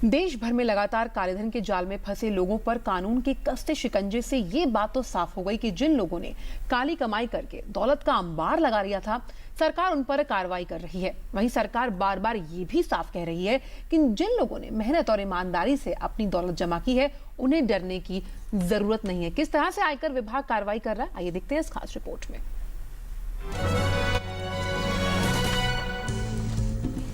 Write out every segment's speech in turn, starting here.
देश भर में लगातार कालेधन के जाल में फंसे लोगों पर कानून के कसते शिकंजे से ये बात तो साफ हो गई कि जिन लोगों ने काली कमाई करके दौलत का अंबार लगा लिया था, सरकार उन पर कार्रवाई कर रही है। वहीं सरकार बार बार ये भी साफ कह रही है कि जिन लोगों ने मेहनत और ईमानदारी से अपनी दौलत जमा की है, उन्हें डरने की जरूरत नहीं है। किस तरह से आयकर विभाग कार्रवाई कर रहा है, आइए देखते हैं इस खास रिपोर्ट में।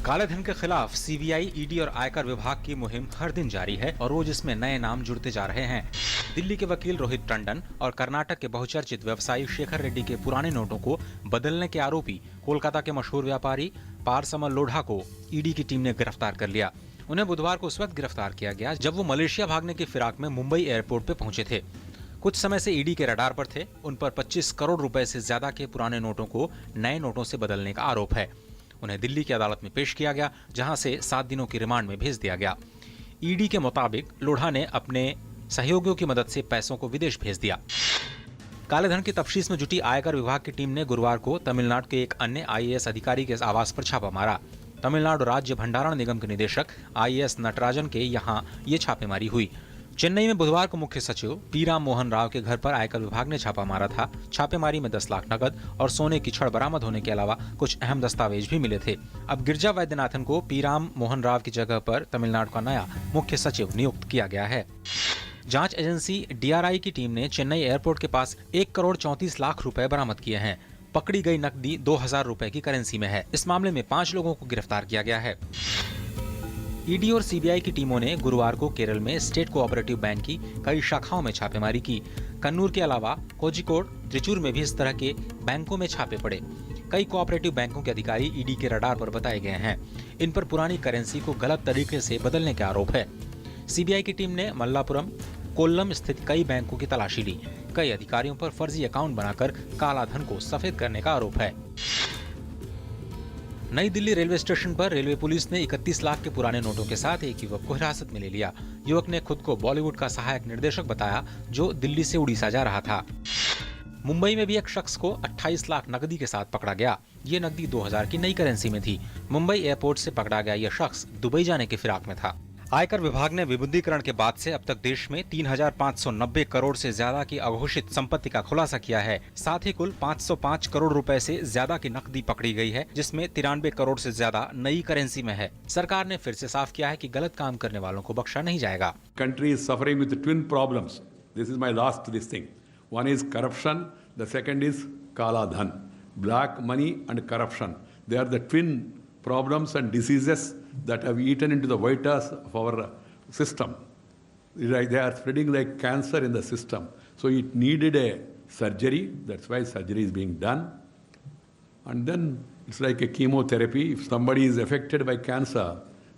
कालेधन के खिलाफ सीबीआई, ईडी और आयकर विभाग की मुहिम हर दिन जारी है और रोज इसमें नए नाम जुड़ते जा रहे हैं। दिल्ली के वकील रोहित टंडन और कर्नाटक के बहुचर्चित व्यवसायी शेखर रेड्डी के पुराने नोटों को बदलने के आरोपी कोलकाता के मशहूर व्यापारी पारसमल लोढ़ा को ईडी की टीम ने गिरफ्तार कर लिया। उन्हें बुधवार को उस वक्त गिरफ्तार किया गया जब वो मलेशिया भागने की फिराक में मुंबई एयरपोर्ट पे पहुंचे थे। कुछ समय से ईडी के रडार पर थे। उन पर 25 करोड़ रुपए से ज्यादा के पुराने नोटों को नए नोटों से बदलने का आरोप है। उन्हें दिल्ली की अदालत में पेश किया गया, जहां से 7 दिनों की रिमांड में भेज दिया गया। ईडी के मुताबिक लोढ़ा ने अपने सहयोगियों की मदद से पैसों को विदेश भेज दिया। कालेधन की तफ्तीश में जुटी आयकर विभाग की टीम ने गुरुवार को तमिलनाडु के एक अन्य आईएएस अधिकारी के आवास पर छापा मारा। तमिलनाडु राज्य भंडारण निगम के निदेशक आईएएस नटराजन के यहाँ ये छापेमारी हुई। चेन्नई में बुधवार को मुख्य सचिव पी राम मोहन राव के घर पर आयकर विभाग ने छापा मारा था। छापेमारी में 10 लाख नकद और सोने की छड़ बरामद होने के अलावा कुछ अहम दस्तावेज भी मिले थे। अब गिरिजा वैद्यनाथन को पी राम मोहन राव की जगह पर तमिलनाडु का नया मुख्य सचिव नियुक्त किया गया है। जांच एजेंसी डीआरआई की टीम ने चेन्नई एयरपोर्ट के पास 1 करोड़ 34 लाख रुपए बरामद किए हैं। पकड़ी गई नकदी 2000 रुपए की करेंसी में है। इस मामले में 5 लोगों को गिरफ्तार किया गया है। ईडी और सीबीआई की टीमों ने गुरुवार को केरल में स्टेट कोऑपरेटिव बैंक की कई शाखाओं में छापेमारी की। कन्नूर के अलावा कोझिकोड, त्रिचूर में भी इस तरह के बैंकों में छापे पड़े। कई कोऑपरेटिव बैंकों के अधिकारी ईडी के रडार पर बताए गए हैं। इन पर पुरानी करेंसी को गलत तरीके से बदलने का आरोप है। सीबीआई की टीम ने मल्लापुरम, कोल्लम स्थित कई बैंकों की तलाशी ली। कई अधिकारियों पर फर्जी अकाउंट बनाकर काला धन को सफेद करने का आरोप है। नई दिल्ली रेलवे स्टेशन पर रेलवे पुलिस ने 31 लाख के पुराने नोटों के साथ एक युवक को हिरासत में ले लिया। युवक ने खुद को बॉलीवुड का सहायक निर्देशक बताया, जो दिल्ली से उड़ीसा जा रहा था। मुंबई में भी एक शख्स को 28 लाख नकदी के साथ पकड़ा गया। ये नकदी 2000 की नई करेंसी में थी। मुंबई एयरपोर्ट से पकड़ा गया यह शख्स दुबई जाने की फिराक में था। आयकर विभाग ने विमुद्रीकरण के बाद से अब तक देश में 3590 करोड़ से ज्यादा की अघोषित संपत्ति का खुलासा किया है। साथ ही कुल 505 करोड़ रुपए से ज्यादा की नकदी पकड़ी गई है, जिसमें 93 करोड़ से ज्यादा नई करेंसी में है। सरकार ने फिर से साफ किया है कि गलत काम करने वालों को बख्शा नहीं जाएगा। Country is suffering with twin problems. This is my last this thing. One is corruption. The second is kala dhan. Black money and corruption. They are the twin problems and diseases that have eaten into the vitals of our system. They are spreading like cancer in the system. So it needed a surgery. That's why surgery is being done. And then it's like a chemotherapy. If somebody is affected by cancer,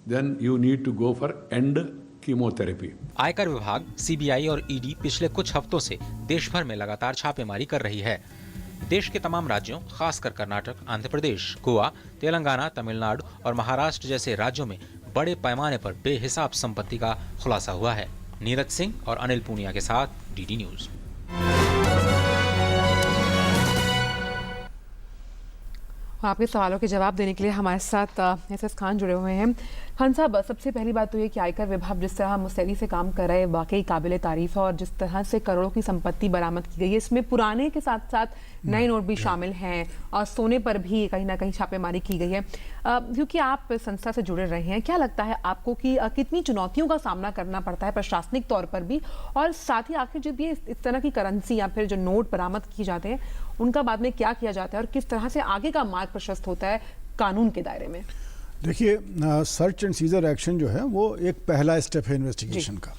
then you need to go for end chemotherapy. आयकर विभाग, CBI और ED पिछले कुछ हफ्तों से देश भर में लगातार छापेमारी कर रही है। देश के तमाम राज्यों, खासकर कर्नाटक, आंध्र प्रदेश, गोवा, तेलंगाना, तमिलनाडु और महाराष्ट्र जैसे राज्यों में बड़े पैमाने पर बेहिसाब संपत्ति का खुलासा हुआ है। नीरज सिंह और अनिल पूनिया के साथ डीडी न्यूज। आपके सवालों के जवाब देने के लिए हमारे साथ एसएस खान जुड़े हुए हैं। खान साहब, सबसे पहली बात तो ये कि आयकर विभाग जिस तरह मुस्तैदी से काम कर रहा है, वाकई काबिल तारीफ है। और जिस तरह से करोड़ों की संपत्ति बरामद की गई है, इसमें पुराने के साथ साथ नए नोट भी शामिल हैं और सोने पर भी कहीं ना कहीं छापेमारी की गई है। क्योंकि आप संस्था से जुड़े रहे हैं, क्या लगता है आपको कि कितनी चुनौतियों का सामना करना पड़ता है प्रशासनिक तौर पर भी, और साथ ही आखिर जब ये इस तरह की करेंसी या फिर जो नोट बरामद किए जाते हैं, उनका बाद में क्या किया जाता है और किस तरह से आगे का मार्ग प्रशस्त होता है कानून के दायरे में? देखिए, सर्च एंड सीजर एक्शन जो है वो एक पहला स्टेप है इन्वेस्टिगेशन का।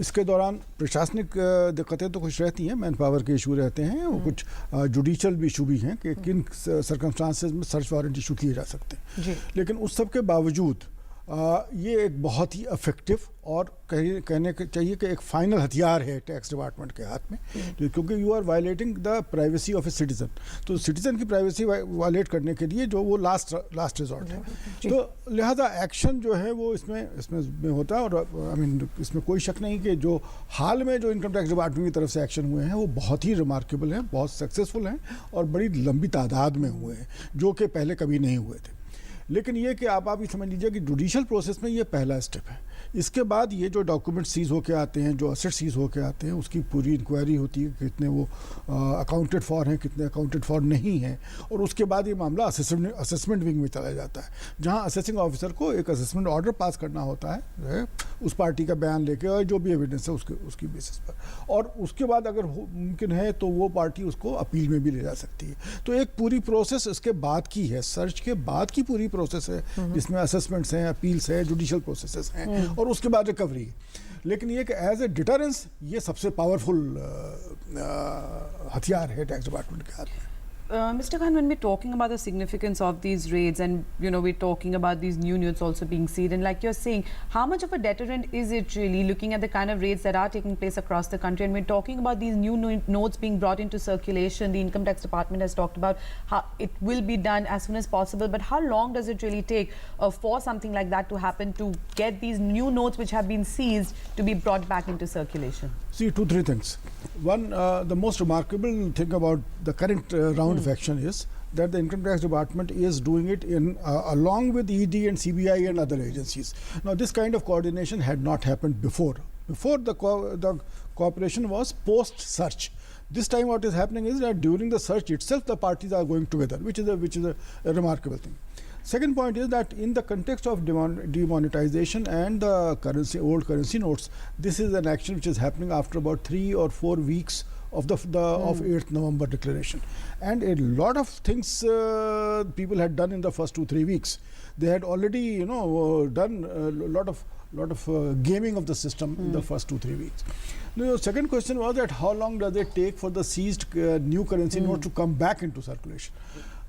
इसके दौरान प्रशासनिक दिक्कतें तो कुछ रहती हैं, मैन पावर के इशू रहते हैं, और कुछ जुडिशियल भी इशू भी हैं कि किन सर्कमस्टांसेस में सर्च वारंट इशू किए जा सकते हैं। लेकिन उस सब के बावजूद ये एक बहुत ही इफेक्टिव और कहने चाहिए कि एक फाइनल हथियार है टैक्स डिपार्टमेंट के हाथ में, क्योंकि you are violating the privacy of a citizen. तो सिटीजन की प्राइवेसी वायलेट करने के लिए जो वो लास्ट रिजॉर्ट है। तो लिहाजा एक्शन जो है वो इसमें होता है। और इसमें कोई शक नहीं कि जो हाल में जो इनकम टैक्स डिपार्टमेंट की तरफ से एक्शन हुए हैं वो बहुत ही रिमार्केबल हैं, बहुत सक्सेसफुल हैं और बड़ी लंबी तादाद में हुए हैं, जो कि पहले कभी नहीं हुए थे। लेकिन ये कि आप ही समझ लीजिए कि जुडिशियल प्रोसेस में ये पहला स्टेप है इसके बाद ये जो डॉक्यूमेंट सीज होके आते हैं, जो असेट सीज होके आते हैं, उसकी पूरी इंक्वायरी होती है, कितने वो अकाउंटेड फॉर हैं, कितने अकाउंटेड फॉर नहीं हैं, और उसके बाद ये मामला असेसमेंट विंग में चला जाता है, जहाँ असेसिंग ऑफिसर को एक असेसमेंट ऑर्डर पास करना होता है उस पार्टी का बयान लेके और जो भी एविडेंस है उसकी बेसिस पर, और उसके बाद अगर मुमकिन है तो वो पार्टी उसको अपील में भी ले जा सकती है। तो एक पूरी प्रोसेस इसके बाद की है, सर्च के बाद की पूरी प्रोसेस है, जिसमें असेसमेंट्स हैं, अपील्स हैं, जुडिशियल प्रोसेसेस हैं, और उसके बाद रिकवरी है। लेकिन ये कि एज ए डिटरेंस ये सबसे पावरफुल हथियार है टैक्स डिपार्टमेंट के हाथ में। Mr. Khan, when we're talking about the significance of these raids, and we're talking about these new notes also being seized, and like you're saying, how much of a deterrent is it really, looking at the kind of raids that are taking place across the country? And we're talking about these new notes being brought into circulation. The Income Tax Department has talked about how it will be done as soon as possible, but how long does it really take for something like that to happen, to get these new notes which have been seized to be brought back into circulation? See, 2-3 things. One, the most remarkable thing about the current round of action is that the Income Tax Department is doing it in along with ED and CBI and other agencies. Now, this kind of coordination had not happened before. Before, the cooperation was post-search. This time what is happening is that during the search itself, the parties are going together, which is a remarkable thing. Second point is that in the context of demonetization and the old currency notes, this is an action which is happening after about 3 or 4 weeks of of 8th November declaration, and a lot of things people had done in the first 2-3 weeks. They had already done a lot of gaming of the system in the first 2-3 weeks. The second question was that how long does it take for the seized new currency note to come back into circulation?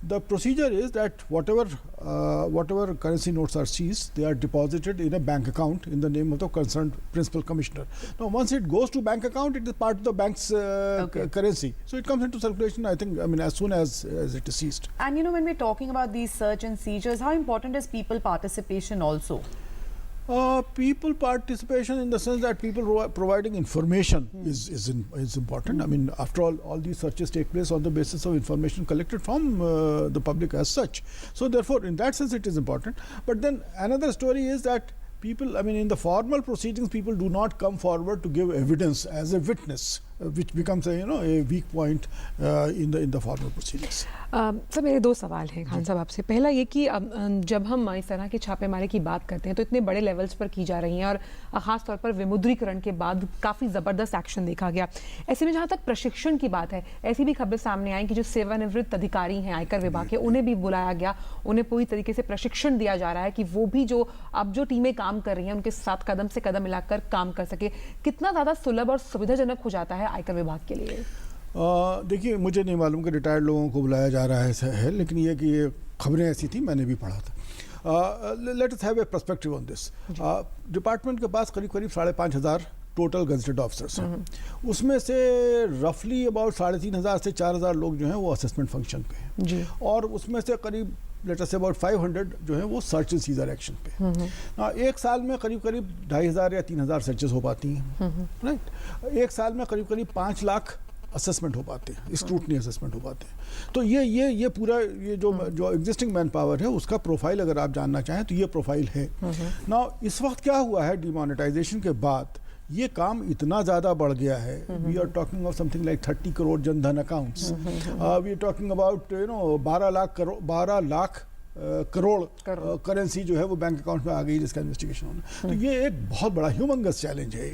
The procedure is that whatever currency notes are seized, they are deposited in a bank account in the name of the concerned principal commissioner. Now, once it goes to bank account, it is part of the bank's currency. So it comes into circulation, I mean, as soon as it is seized. And when we're talking about these search and seizures, how important is people participation also? People participation in the sense that people providing information is important. I mean, after all these searches take place on the basis of information collected from the public as such. So therefore, in that sense, it is important. But then another story is that people, I mean, in the formal proceedings, people do not come forward to give evidence as a witness, which becomes a weak point in the formal proceedings. Sir, मेरे 2 सवाल हैं खान साहब आपसे। पहला ये कि जब हम इस तरह के छापेमारी की बात करते हैं तो इतने बड़े लेवल्स पर की जा रही हैं और ख़ास तौर पर विमुद्रीकरण के बाद काफ़ी ज़बरदस्त एक्शन देखा गया। ऐसे में जहाँ तक प्रशिक्षण की बात है, ऐसी भी खबरें सामने आई कि जो सेवानिवृत्त अधिकारी हैं आयकर विभाग के, उन्हें भी बुलाया गया, उन्हें पूरी तरीके से प्रशिक्षण दिया जा रहा है कि वो भी अब जो टीमें काम कर रही हैं उनके साथ कदम से कदम मिलाकर काम कर सके। कितना ज़्यादा सुलभ और सुविधाजनक हो जाता है आयकर विभाग के लिए? देखिए, मुझे नहीं मालूम कि रिटायर्ड लोगों को बुलाया जा रहा है, लेकिन ये खबरें ऐसी थी, मैंने भी पढ़ा था। Let us have a perspective on this. Department के पास करीब 5,500 टोटल गजेटेड ऑफिसर्स हैं। उसमें से रफली अबाउट 3,500 से 4,000 लोग जो हैं वो असेसमेंट फंक्शन पे हैं, और उसमें से करीब लेट अस से अबाउट 500 जो है वो सर्च एंड सीजर एक्शन पे। एक साल में करीब 2,500 या 3,000 सर्चेस हो पाती हैं, राइट। एक साल में करीब 5 लाख असेसमेंट हो पाते हैं, स्क्रूटनी असेसमेंट हो पाते हैं। तो ये पूरा जो एग्जिस्टिंग मैन पावर है उसका प्रोफाइल अगर आप जानना चाहें तो ये प्रोफाइल है। ना इस वक्त क्या हुआ है, डिमोनेटाइजेशन के बाद ये काम इतना ज़्यादा बढ़ गया है। We are talking of something like 30 crore Jan Dhan accounts. We are talking about 12 lakh crore currency जो है वो बैंक अकाउंट में आ गई जिसका इन्वेस्टिगेशन होना। तो ये एक बहुत बड़ा ह्यूमंगस चैलेंज है।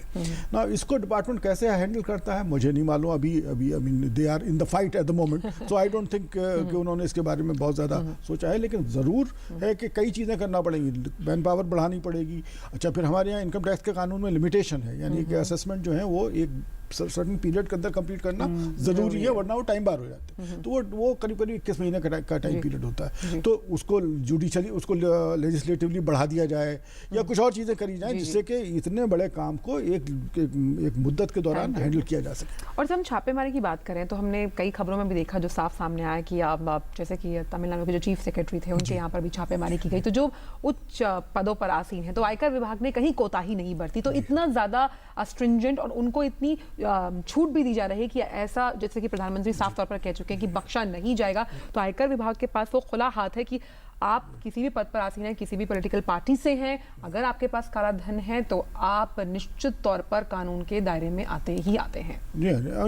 ना इसको डिपार्टमेंट कैसे हैंडल करता है मुझे नहीं मालूम। अभी I mean they are in the fight at the moment, so I don't think कि उन्होंने इसके बारे में बहुत ज़्यादा सोचा है। लेकिन ज़रूर है कि कई चीज़ें करना पड़ेंगी, मैन पावर बढ़ानी पड़ेगी। अच्छा, फिर हमारे यहाँ इनकम टैक्स के कानून में लिमिटेशन है, यानी कि असेसमेंट जो है वो एक सर्टेन पीरियड के अंदर कंप्लीट करना जरूरी है, वरना वो टाइम बार हो जाते हैं। तो वो करीब 21 महीने का टाइम पीरियड होता है। तो उसको जुडिशली, उसको लेजिस्लेटिवली बढ़ा दिया जाए या कुछ और चीज़ें करी जाए जिससे कि इतने बड़े काम को एक मुद्दत के दौरान हैंडल किया जा सके। और जब हम छापेमारी की बात करें तो हमने कई खबरों में भी देखा जो साफ सामने आया कि अब जैसे कि तमिलनाडु के जो चीफ सेक्रेटरी थे उनके यहाँ पर भी छापेमारी की गई, तो जो उच्च पदों पर आसीन है, तो आयकर विभाग ने कहीं कोताही नहीं बरती। तो इतना ज़्यादा स्ट्रिंजेंट और उनको इतनी छूट भी दी जा रही है कि ऐसा, जैसे कि प्रधानमंत्री साफ तौर पर कह चुके हैं कि बख्शा नहीं जाएगा। तो आयकर विभाग के पास वो खुला हाथ है कि आप किसी भी पद पर आसीन हैं, किसी भी पॉलिटिकल पार्टी से हैं, अगर आपके पास काला धन है तो आप निश्चित तौर पर कानून के दायरे में आते ही आते हैं।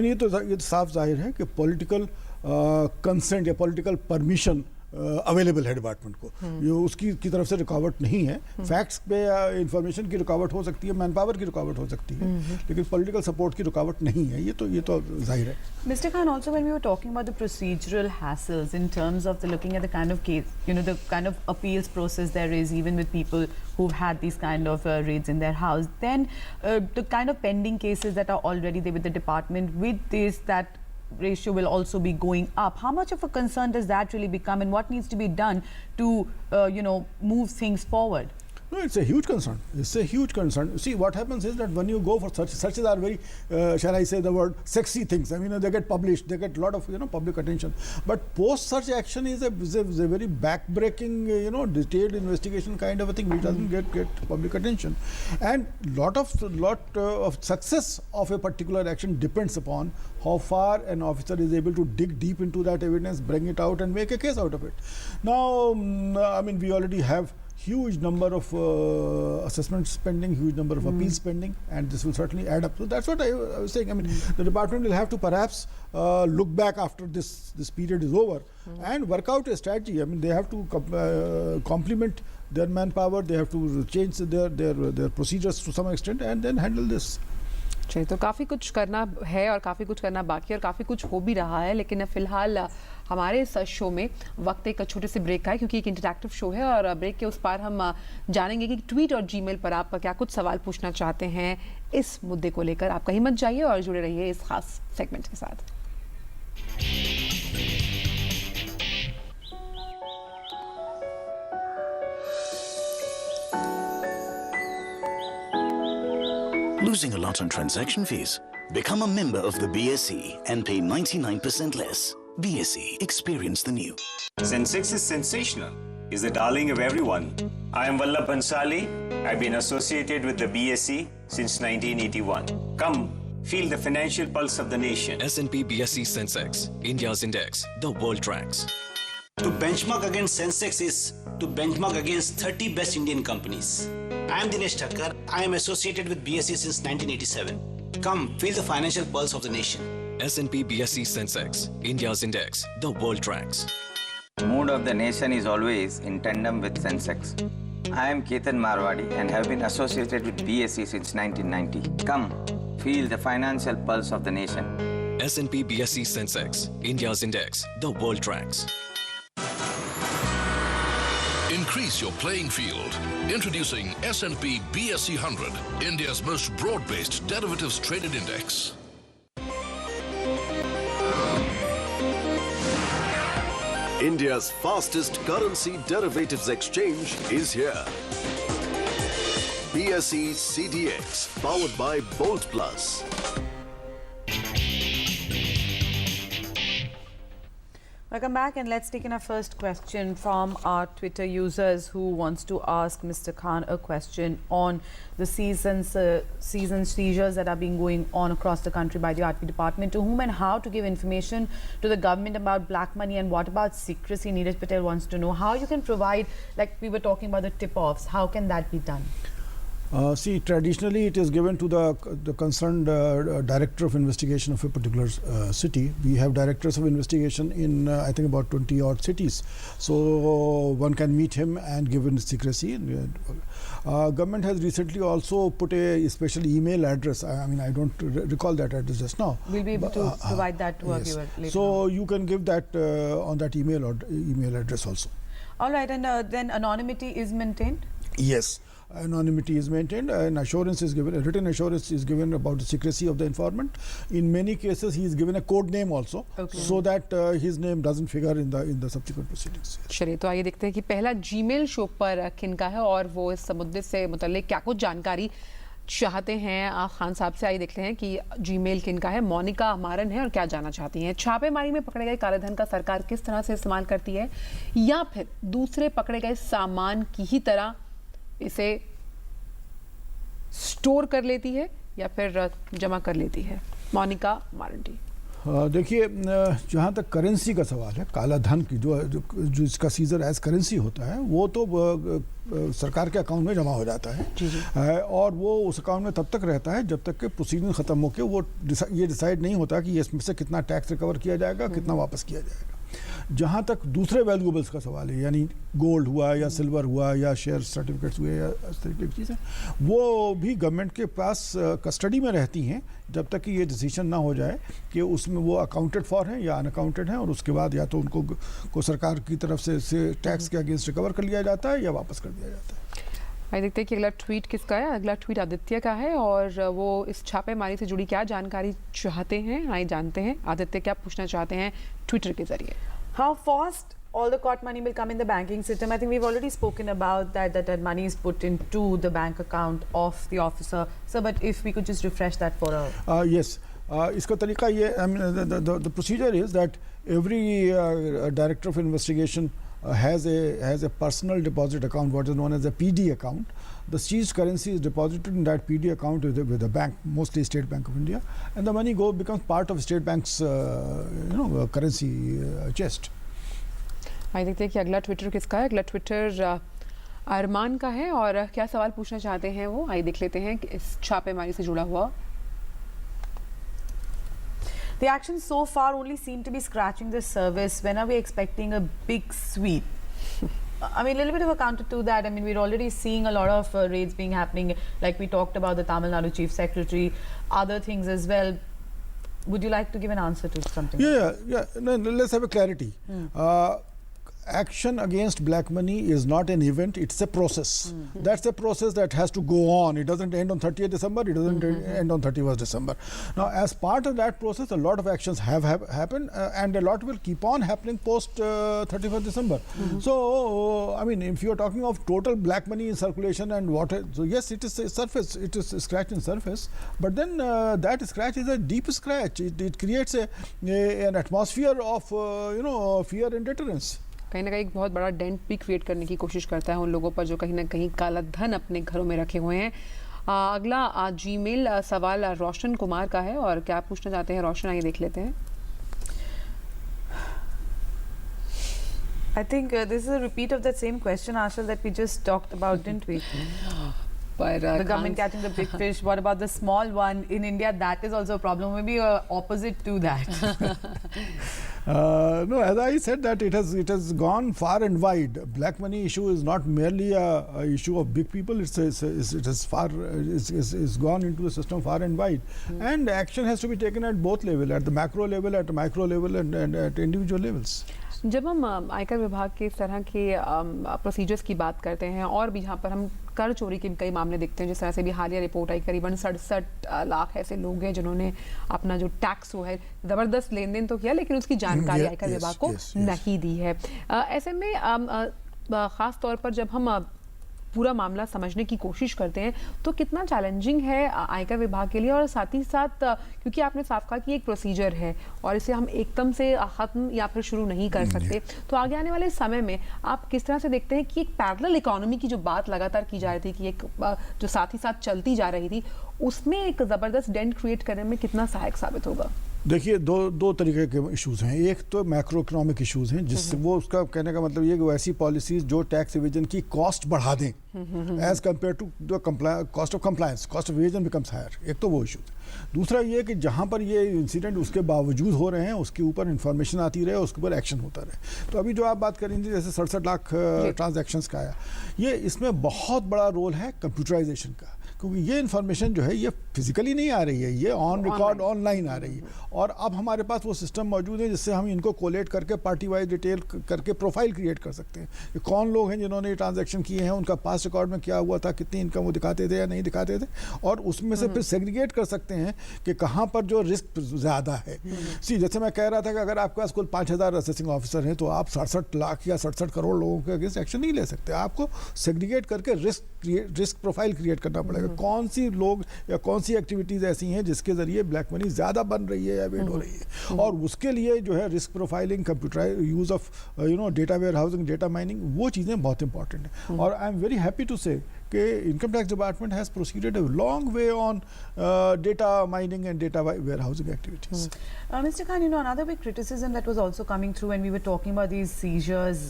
ये तो साफ जाहिर है कि पॉलिटिकल कंसेंट या पॉलिटिकल परमिशन अवेलेबल है डिपार्टमेंट को, ये उसकी की तरफ से रुकावट नहीं है। फैक्ट्स पे इंफॉर्मेशन की रुकावट हो सकती है, मैन पावर की रुकावट हो सकती है, लेकिन पॉलिटिकल सपोर्ट की रुकावट नहीं है। ये तो जाहिर है। Mr. Khan, also when we were talking about the procedural hassles in terms of the looking at the kind of case, the kind of appeals process there is even with people who've had these kind of raids in their house, then the kind of pending cases that are already there with the department, with this, that ratio will also be going up. How much of a concern does that really become, and what needs to be done to, move things forward? No, it's a huge concern. It's a huge concern. See, what happens is that when you go for searches are very, shall I say the word, sexy things. I mean, they get published, they get a lot of public attention. But post-search action is a very back-breaking, detailed investigation kind of a thing which doesn't get public attention. And lot of success of a particular action depends upon how far an officer is able to dig deep into that evidence, bring it out, and make a case out of it. Now, I mean, we already have huge number of assessments pending, huge number of appeals pending, and this will certainly add up. So that's what I was saying. I mean, the department will have to perhaps look back after this period is over and work out a strategy. I mean, they have to complement their manpower, they have to change their procedures to some extent, and then handle this. चलिए, तो काफ़ी कुछ करना है और काफ़ी कुछ करना बाकी है और काफ़ी कुछ हो भी रहा है, लेकिन फिलहाल हमारे इस शो में वक्त एक छोटे से ब्रेक का है, क्योंकि एक इंटरैक्टिव शो है और ब्रेक के उस पार हम जानेंगे कि ट्वीट और जीमेल पर आप क्या कुछ सवाल पूछना चाहते हैं इस मुद्दे को लेकर। आप कहीं मत जाइए और जुड़े रहिए इस खास सेगमेंट के साथ। Losing a lot on transaction fees? Become a member of the BSE and pay 99% less. BSE, experience the new. Sensex is sensational. Is the darling of everyone. I am Vallabh Bhansali. I've been associated with the BSE since 1981. Come, feel the financial pulse of the nation. S&P BSE Sensex, India's index, the world tracks. To benchmark against Sensex is to benchmark against 30 best Indian companies. I am Dinesh Thakkar. I am associated with BSE since 1987. Come, feel the financial pulse of the nation. S&P BSE Sensex, India's index, the world tracks. Mood of the nation is always in tandem with Sensex. I am Ketan Marwadi and have been associated with BSE since 1990. Come, feel the financial pulse of the nation. S&P BSE Sensex, India's index, the world tracks. Increase your playing field. Introducing S&P BSE 100, India's most broad-based derivatives traded index. India's fastest currency derivatives exchange is here. BSE CDX, powered by Bolt Plus. Welcome back, and let's take in our first question from our Twitter users who wants to ask Mr. Khan a question on the season seizures that are being going on across the country by the RP department. To whom and how to give information to the government about black money, and what about secrecy? Neeraj Patel wants to know how you can provide, like we were talking about the tip-offs, how can that be done? See, traditionally it is given to the concerned director of investigation of a particular city. We have directors of investigation in I think about 20 odd cities. So one can meet him and give him secrecy. Government has recently also put a special email address. I mean, I don't recall that address just now. We'll be able to provide that to our viewer later. So on. you can give that on that email or email address also. All right, and then anonymity is maintained? Yes. Anonymity is maintained, and assurance is given, a written assurance is given about the secrecy of the informant. In many cases he is given a code name also, so that his name doesn't figure in the subsequent proceedings. चलिए, तो आइए देखते हैं कि पहला Gmail show पर किनका है और वो इस मुद्दे से मुताल्लिक क्या कुछ जानकारी चाहते हैं खान साहब से। आइए देखते हैं कि जीमेल किनका है। मोनिका मारन है और क्या जानना चाहती हैं। छापेमारी में पकड़े गए कालेधन का सरकार किस तरह से इस्तेमाल करती है, या फिर दूसरे पकड़े गए सामान की ही तरह इसे स्टोर कर लेती है या फिर जमा कर लेती है। मोनिका मारंटी। देखिए, जहाँ तक करेंसी का सवाल है, काला धन की जो इसका सीजर एज करेंसी होता है, वो तो सरकार के अकाउंट में जमा हो जाता है। और वो उस अकाउंट में तब तक रहता है जब तक कि प्रोसीडिंग ख़त्म होकर वो ये डिसाइड नहीं होता कि इसमें से कितना टैक्स रिकवर किया जाएगा, कितना वापस किया जाएगा। जहाँ तक दूसरे वैल्यूएबल्स का सवाल है, यानी गोल्ड हुआ या सिल्वर हुआ या शेयर सर्टिफिकेट्स हुए या इस तरीके की चीज़ें, वो भी गवर्नमेंट के पास कस्टडी में रहती हैं जब तक कि ये डिसीजन ना हो जाए कि उसमें वो अकाउंटेड फॉर हैं या अनअकाउंटेड हैं, और उसके बाद या तो उनको को सरकार की तरफ से टैक्स के अगेंस्ट रिकवर कर लिया जाता है या वापस कर दिया जाता है। आइए देखते हैं कि अगला ट्वीट किसका है। अगला ट्वीट आदित्य का है और वो इस छापेमारी से जुड़ी क्या जानकारी चाहते हैं, आइए जानते हैं आदित्य क्या पूछना चाहते हैं ट्विटर के जरिए। How fast all the court money will come in the banking system? I think we've already spoken about that money is put into the bank account of the officer. So, but if we could just refresh that for a... Yes. इसका तरीका ये, the procedure is that every director of investigation has a personal deposit account, what is known as a PD account. The seized currency is deposited in that PD account with the bank, mostly State Bank of India, and the money becomes part of State Bank's currency chest. आइए देखते हैं कि अगला Twitter किसका है। अगला Twitter अरमान का है और क्या सवाल पूछना चाहते हैं वो, आइए देख लेते हैं कि इस छापेमारी से जुड़ा हुआ। The actions so far only seem to be scratching the surface. When are we expecting a big sweep? I mean, a little bit of a counter to that. I mean, we're already seeing a lot of raids being happening. Like we talked about the Tamil Nadu Chief Secretary, other things as well. Would you like to give an answer to something? Yeah. No, let's have a clarity. Action against black money is not an event, it's a process. That's a process that has to go on. It doesn't end on 30th December, it doesn't end on 31st December. Now, as part of that process, a lot of actions have happened and a lot will keep on happening post 31st December. So, I mean, if you're talking of total black money in circulation and what, so yes, it is a surface, it is a scratch in surface, but then that scratch is a deep scratch. It creates an atmosphere of, fear and deterrence. कहीं ना कहीं एक बहुत बड़ा dent भी create करने की कोशिश करता है उन लोगों पर जो कहीं ना कहीं काला धन अपने घरों में रखे हुए हैं। अगला जीमेल सवाल रोशन कुमार का है और क्या पूछना चाहते हैं रोशन, आइए देख लेते हैं। I think this is a repeat of that same question, Ashal, that we just talked about, didn't we? But, the government catching the big fish. What about the small one in India? That is also a problem. Maybe opposite to that. No, as I said, that it has gone far and wide. Black money issue is not merely a issue of big people. It's gone into the system far and wide, and action has to be taken at both level, at the macro level, at the micro level, and at individual levels. जब हम आयकर विभाग के इस तरह के procedures की बात करते हैं और भी जहाँ पर हम कर चोरी के कई मामले देखते हैं, जिस तरह से भी हालिया रिपोर्ट आई, करीबन 67 लाख ऐसे लोग हैं जिन्होंने अपना जो टैक्स वो है ज़बरदस्त लेन देन तो किया लेकिन उसकी जानकारी आयकर विभाग को नहीं दी है। ऐसे में ख़ास तौर पर जब हम पूरा मामला समझने की कोशिश करते हैं तो कितना चैलेंजिंग है आयकर विभाग के लिए, और साथ ही साथ क्योंकि आपने साफ कहा कि एक प्रोसीजर है और इसे हम एकदम से ख़त्म या फिर शुरू नहीं कर सकते, तो आगे आने वाले समय में आप किस तरह से देखते हैं कि एक पैरेलल इकोनॉमी की जो बात लगातार की जा रही थी कि एक जो साथ ही साथ चलती जा रही थी उसमें एक ज़बरदस्त डेंट क्रिएट करने में कितना सहायक साबित होगा? देखिए, दो तरीके के इश्यूज़ हैं। एक तो मैक्रो इकोनॉमिक इश्यूज़ हैं जिससे वो उसका कहने का मतलब ये कि वैसी पॉलिसीज़ जो टैक्स इवेजन की कॉस्ट बढ़ा दें as compare to the cost of compliance, cost of evasion becomes higher. एक तो वो इशू। दूसरा ये कि जहाँ पर ये इंसिडेंट उसके बावजूद हो रहे हैं उसके ऊपर इन्फॉर्मेशन आती रहे, उसके ऊपर एक्शन होता रहे। तो अभी जो आप बात कर रही थी जैसे 67 लाख ट्रांजैक्शंस का आया, ये इसमें बहुत बड़ा रोल है कंप्यूटराइजेशन का, क्योंकि ये इन्फॉर्मेशन जो है ये फिजिकली नहीं आ रही है, ये ऑन रिकॉर्ड ऑनलाइन आ रही है। और अब हमारे पास वो सिस्टम मौजूद है जिससे हम इनको कोलेट करके पार्टी वाइज डिटेल करके प्रोफाइल क्रिएट कर सकते हैं कि कौन लोग हैं जिन्होंने ये ट्रांजैक्शन किए हैं, उनका पास्ट रिकॉर्ड में क्या हुआ था, कितनी इनकम वो दिखाते थे या नहीं दिखाते थे, और उसमें से फिर सेग्रीगेट कर सकते हैं कि कहाँ पर जो रिस्क ज़्यादा है। जैसे मैं कह रहा था कि अगर आपके पास कुल 5000 असेसिंग ऑफिसर हैं तो आप 67 लाख या 67 करोड़ लोगों के अगेंस्ट एक्शन नहीं ले सकते। आपको सेग्रीगेट करके रिस्क प्रोफाइल क्रिएट करना पड़ेगा, कौन सी लोग या कौन सी एक्टिविटीज़ ऐसी हैं जिसके ज़रिए ब्लैक मनी ज़्यादा बन रही है या वेट हो रही है, और उसके लिए जो है risk profiling, computer use of data warehousing, data mining, वो चीज़ें बहुत इंपॉर्टेंट हैं। और I am very happy to say कि income tax department has proceeded a long way on data mining and data warehousing activities. Mr. Khan, you know, another big criticism that was also coming through when we were talking about these seizures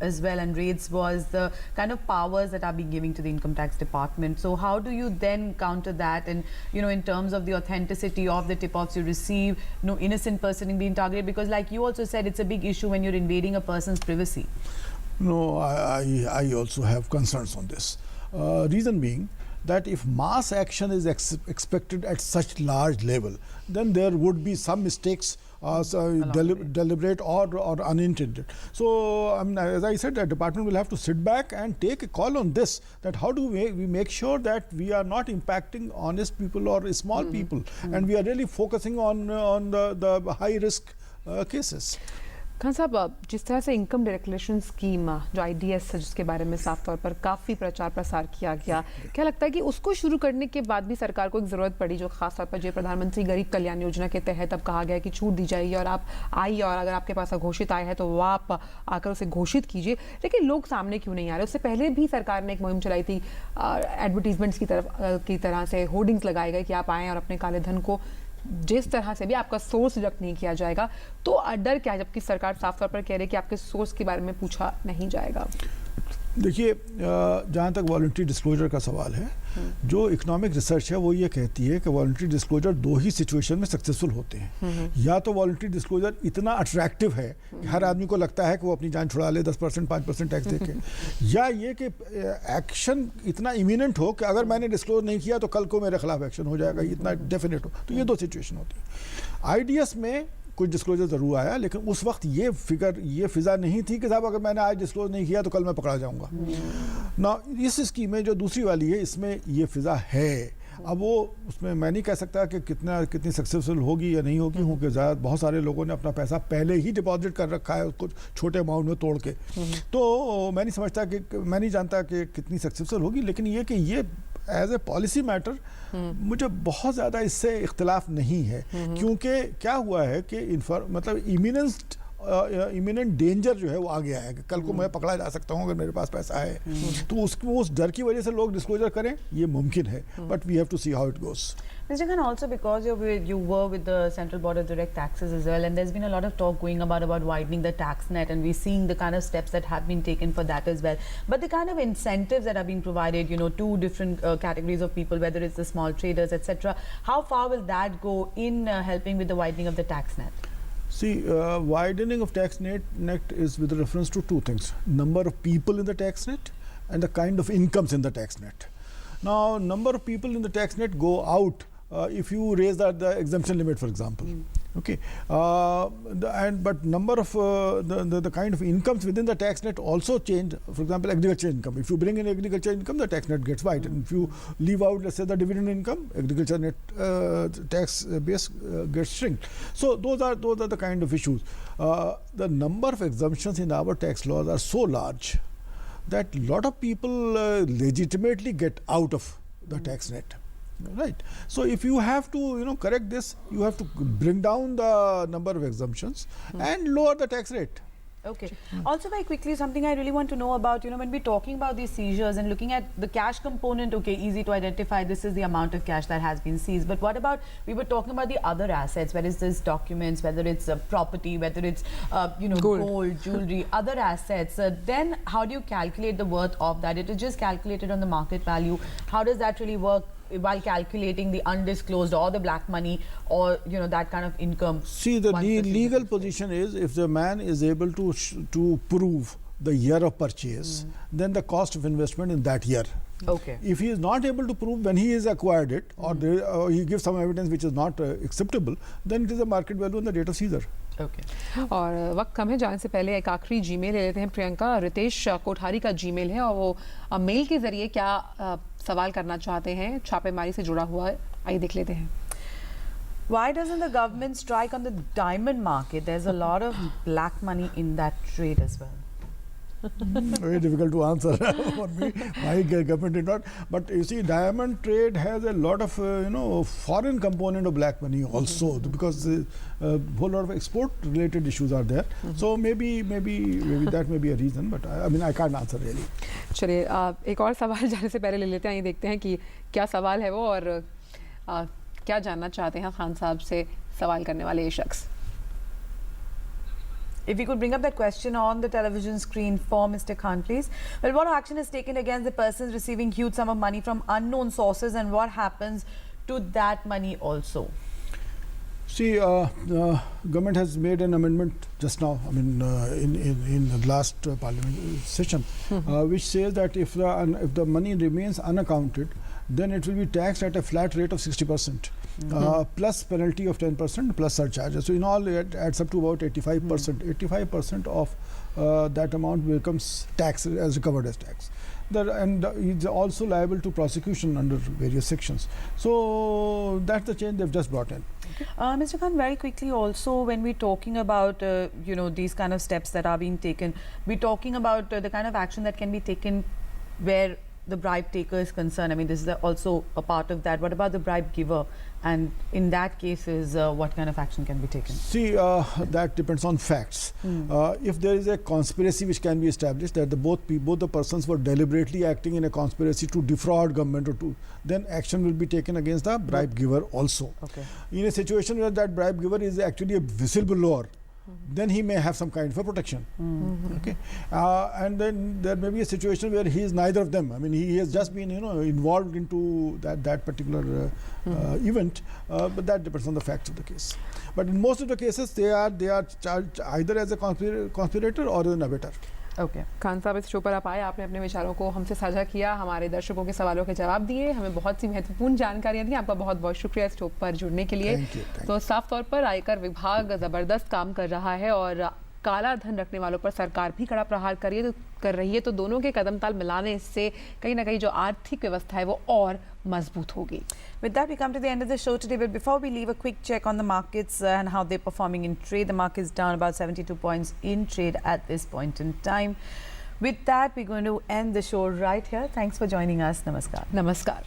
as well and raids was the kind of powers that are being given to the income tax department. So how do you then counter that, and you know, in terms of the authenticity of the tip-offs you receive, no innocent person being targeted, because like you also said, it's a big issue when you're invading a person's privacy. No, I also have concerns on this. Reason being that if mass action is expected at such large level, then there would be some mistakes, deliberate or unintended. So, I mean, as I said, the department will have to sit back and take a call on this, that how do we make sure that we are not impacting honest people or small people, and we are really focusing on the high risk cases. Khan साहब, जिस तरह से income declaration scheme जो IDS है, जिसके बारे में साफ तौर पर काफ़ी प्रचार प्रसार किया गया, क्या लगता है कि उसको शुरू करने के बाद भी सरकार को एक ज़रूरत पड़ी, जो खास तौर पर जो प्रधानमंत्री गरीब कल्याण योजना के तहत अब कहा गया है कि छूट दी जाएगी और आप आइए और अगर आपके पास घोषित आय है तो वो आप आकर उसे घोषित कीजिए, लेकिन लोग सामने क्यों नहीं आ रहे? उससे पहले भी सरकार ने एक मुहिम चलाई थी, एडवर्टीजमेंट्स की तरह से होर्डिंग्स लगाए गए कि आप आएँ और अपने काले धन को जिस तरह से भी आपका सोर्स रिजेक्ट नहीं किया जाएगा, तो डर क्या है जबकि सरकार साफ तौर पर कह रही है कि आपके सोर्स के बारे में पूछा नहीं जाएगा? देखिए, जहाँ तक वॉलंटरी डिस्क्लोजर का सवाल है, जो इकोनॉमिक रिसर्च है वो ये कहती है कि वॉलंटरी डिस्क्लोजर दो ही सिचुएशन में सक्सेसफुल होते हैं. या तो वॉलंटरी डिस्क्लोजर इतना अट्रैक्टिव है कि हर आदमी को लगता है कि वो अपनी जान छुड़ा ले 10% 5% टैक्स देके, या ये कि एक्शन इतना इमिनेंट हो कि अगर मैंने डिस्क्लोज नहीं किया तो कल को मेरे खिलाफ एक्शन हो जाएगा, इतना डेफिनेट हो. तो ये दो सिचुएशन होती है. IDS में कुछ डिस्क्लोजर ज़रूर आया, लेकिन उस वक्त ये फिज़ा नहीं थी कि साहब अगर मैंने आज डिस्क्लोज नहीं किया तो कल मैं पकड़ा जाऊंगा. ना इस स्कीम में जो दूसरी वाली है, इसमें ये फिज़ा है. अब वो उसमें मैं नहीं कह सकता कि कितनी सक्सेसफुल होगी या नहीं होगी, क्योंकि बहुत सारे लोगों ने अपना पैसा पहले ही डिपॉजिट कर रखा है उसको छोटे अमाउंट में तोड़ के. तो मैं नहीं जानता कि कितनी सक्सेसफुल होगी, लेकिन ये कि ये एज ए पॉलिसी मैटर मुझे बहुत ज़्यादा इससे इख्तिलाफ नहीं है, क्योंकि क्या हुआ है कि मतलब इमिनेंट डेंजर जो है वो आ गया है कि कल को मैं पकड़ा जा सकता हूँ अगर मेरे पास पैसा है. तो उस डर की वजह से लोग डिस्क्लोजर करें, ये मुमकिन है, but we have to see how it goes. Mr. Khan, also because you were with the Central Board of Direct Taxes as well, and there's been a lot of talk going about widening the tax net, and we're seeing the kind of steps that have been taken for that as well. But the kind of incentives that are being provided, you know, to different categories of people, whether it's the small traders, etc., how far will that go in helping with the widening of the tax net? See, widening of tax net is with reference to two things: number of people in the tax net and the kind of incomes in the tax net. Now, number of people in the tax net go out if you raise the exemption limit, for example. Okay, but number of the kind of incomes within the tax net also change. For example, agriculture income. If you bring in agriculture income, the tax net gets widened. If you leave out, let's say, the dividend income, agriculture net tax base gets shrunk. So those are the kind of issues. The number of exemptions in our tax laws are so large that a lot of people legitimately get out of the tax net. Right. So if you have to, correct this, you have to bring down the number of exemptions and lower the tax rate. Okay. Also, very quickly, something I really want to know about, when we're talking about these seizures and looking at the cash component, okay, easy to identify, this is the amount of cash that has been seized. But what about, we were talking about the other assets, whether it's documents, whether it's property, whether it's, gold, jewelry, other assets. Then how do you calculate the worth of that? It is just calculated on the market value. How does that really work while calculating the undisclosed or the black money or, that kind of income? See, the legal position is if the man is able to prove the year of purchase, then the cost of investment in that year. Okay. If he is not able to prove when he is acquired it, or he gives some evidence which is not acceptable, then it is a market value on the date of seizure. Okay. और वक्त कम है, जाने से पहले एक आखिरी Gmail ले लेते हैं प्रियंका. रितेश कोठारी का जीमेल है और वो मेल के जरिए क्या सवाल करना चाहते हैं, छापेमारी से जुड़ा हुआ है, आइए देख लेते हैं. Why doesn't the government strike on the diamond market? There's a lot of black money in that trade as well. Very difficult to answer for me. My government did not. But you see, diamond trade has a lot of foreign component of black money also, because a whole lot of export related issues are there. So maybe that may be a reason. But I mean, I can't answer really. चलिए एक और सवाल जाने से पहले ले लेते हैं, ये देखते हैं कि क्या सवाल है वो और क्या जानना चाहते हैं खान साहब से सवाल करने वाले ये शख्स. If we could bring up that question on the television screen for Mr. Khan, please. Well, what action is taken against the persons receiving huge sum of money from unknown sources, and what happens to that money also? See, government has made an amendment just now. I mean, in the last parliament session, which says that if the money remains unaccounted, then it will be taxed at a flat rate of 60%, plus penalty of 10% plus surcharges. So in all, it adds up to about 85%. 85% of that amount becomes tax, as recovered as tax. And is also liable to prosecution under various sections. So that's the change they've just brought in. Mr. Khan, very quickly also, when we're talking about these kind of steps that are being taken, we're talking about the kind of action that can be taken where the bribe taker is concerned. I mean, this is also a part of that. What about the bribe giver? And in that case, what kind of action can be taken? See, that depends on facts. If there is a conspiracy which can be established that both the persons were deliberately acting in a conspiracy to defraud government then action will be taken against the bribe giver also. Okay. In a situation where that bribe giver is actually a whistleblower, then he may have some kind of a protection. Okay, and then there may be a situation where he is neither of them. I mean, he has just been involved into that particular event, but that depends on the facts of the case. But in most of the cases, they are charged either as a conspirator or an abettor. Okay. Khan साहब, इस show पर आप आए, आपने अपने विचारों को हमसे साझा किया, हमारे दर्शकों के सवालों के जवाब दिए, हमें बहुत सी महत्वपूर्ण जानकारियां दी. आपका बहुत बहुत शुक्रिया इस शो पर जुड़ने के लिए. तो साफ तौर पर आयकर विभाग ज़बरदस्त काम कर रहा है और काला धन रखने वालों पर सरकार भी कड़ा प्रहार कर रही है. तो दोनों के कदम ताल मिलाने से कहीं ना कहीं जो आर्थिक व्यवस्था है वो और मजबूत होगी. With that, we come to the end of the show today. But before we leave, a quick check on the markets and how they're performing in trade. The market is down about 72 points in trade at this point in time. With that, we're going to end the show right here. Thanks for joining us. Namaskar. Namaskar.